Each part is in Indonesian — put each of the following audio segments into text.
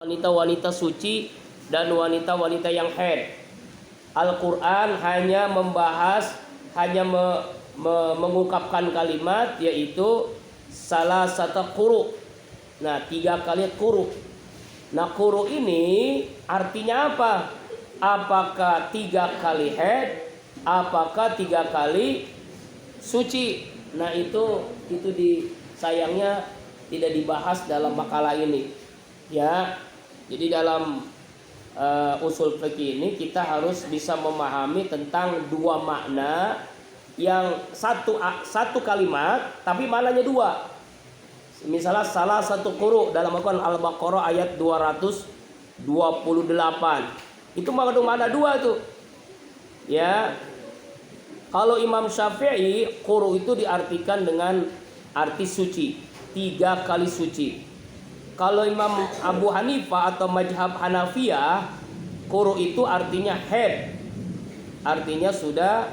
wanita-wanita suci dan wanita-wanita yang haid. Al-Quran hanya membahas, mengungkapkan kalimat, yaitu salah satu quru. Nah, 3 kali quru. Nah, quru ini artinya apa? Apakah 3 kali haid? Apakah 3 kali suci? Nah, itu sayangnya tidak dibahas dalam makalah ini. Ya, jadi dalam usul fikih ini kita harus bisa memahami tentang 2 makna yang satu kalimat tapi maknanya 2. Misalnya salah satu quru dalam Al-Baqarah ayat 228. Itu mengandung makna 2 tuh. Ya. Kalau Imam Syafi'i, quru itu diartikan dengan arti suci, 3 kali suci. Kalau Imam Abu Hanifah atau mazhab Hanafiyah, quru itu artinya haid. Artinya sudah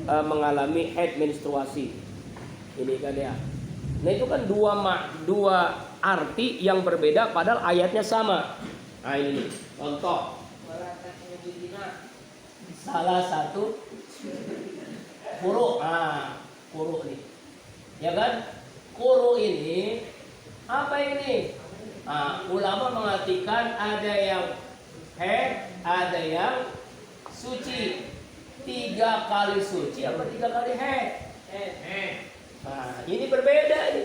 mengalami haid, menstruasi. Ini kan ya. Nah, itu kan dua arti yang berbeda padahal ayatnya sama. Nah, ini contoh. Salah satu quru. Quru nih. Ya kan? Quru ini apa ini? Ulama mengartikan ada yang haid, ada yang suci. 3 kali suci apa 3 kali haid? Ini berbeda ini.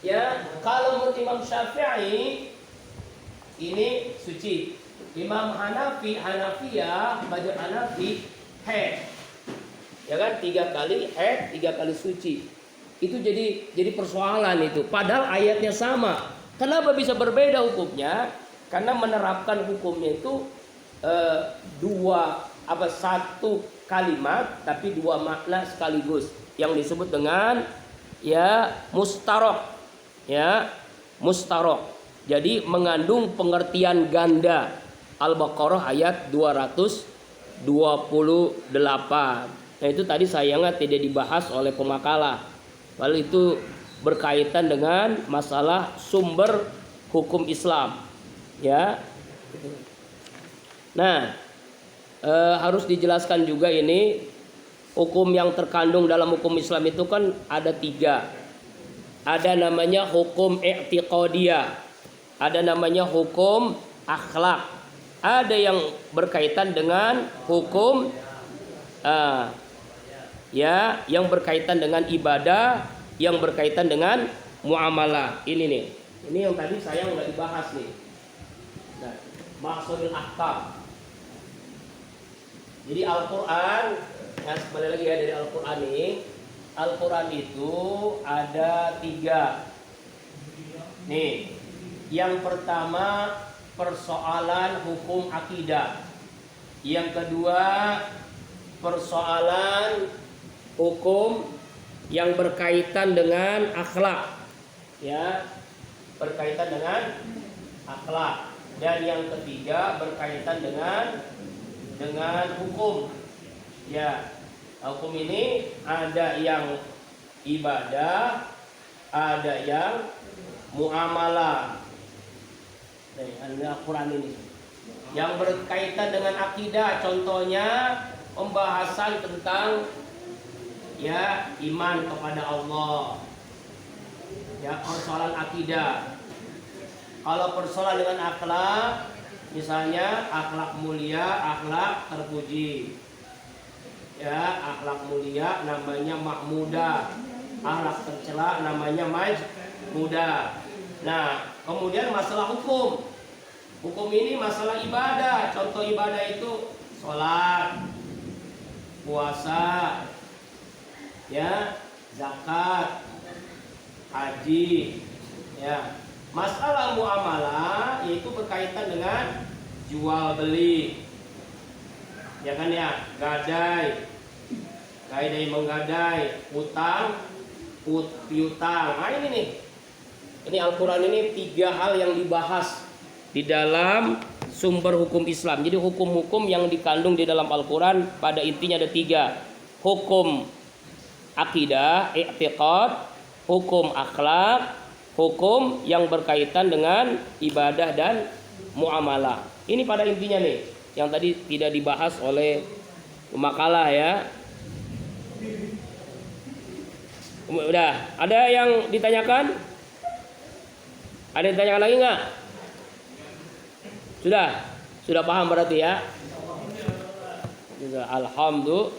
Ya, kalau menurut Imam Syafi'i ini suci. Imam Hanafiyah, mazhab Hanafi haid. Ya kan, 3 kali haid, 3 kali suci. Itu jadi persoalan itu. Padahal ayatnya sama. Kenapa bisa berbeda hukumnya? Karena menerapkan hukumnya itu satu kalimat tapi 2 makna sekaligus yang disebut dengan mustarok. Mustarok. Jadi mengandung pengertian ganda. Al-Baqarah ayat 228. Nah, itu tadi sayangnya tidak dibahas oleh pemakalah. Lalu itu berkaitan dengan masalah sumber hukum Islam. Ya. Nah, harus dijelaskan juga ini hukum yang terkandung dalam hukum Islam itu kan ada 3. Ada namanya hukum i'tiqadiyah, ada namanya hukum akhlak, ada yang berkaitan dengan hukum yang berkaitan dengan ibadah, yang berkaitan dengan muamalah. Ini nih, ini yang tadi saya nggak dibahas nih. Nah, maksudul ahkam. Jadi Al-Quran, kembali lagi ya dari Al-Quran ini. Al-Quran itu ada 3. Nih, yang pertama persoalan hukum akidah. Yang kedua persoalan hukum yang berkaitan dengan akhlak. Ya, berkaitan dengan akhlak. Dan yang ketiga berkaitan dengan hukum. Ya, hukum ini ada yang ibadah, ada yang muamalah. Nih, Al-Quran ini. Yang berkaitan dengan akidah, contohnya pembahasan tentang iman kepada Allah. Ya, persoalan akidah. Kalau persoalan dengan akhlak, misalnya akhlak mulia, akhlak terpuji. Ya, akhlak mulia namanya mahmudah, akhlak tercela namanya majmudah. Nah, kemudian masalah hukum. Hukum ini masalah ibadah. Contoh ibadah itu sholat, puasa, zakat, haji. Ya, masalah muamalah yaitu berkaitan dengan jual beli. Ya kan ya, gadai menggadai, utang piutang. Nah, ini nih. Ini Al-Quran ini 3 hal yang dibahas di dalam sumber hukum Islam. Jadi hukum-hukum yang dikandung di dalam Al-Quran pada intinya ada 3. Hukum akidah, i'tiqad, hukum akhlak, hukum yang berkaitan dengan ibadah dan muamalah. Ini pada intinya nih, yang tadi tidak dibahas oleh makalah ya. Udah, ada yang ditanyakan? Ada yang ditanyakan lagi nggak? Sudah paham berarti ya? Alhamdulillah.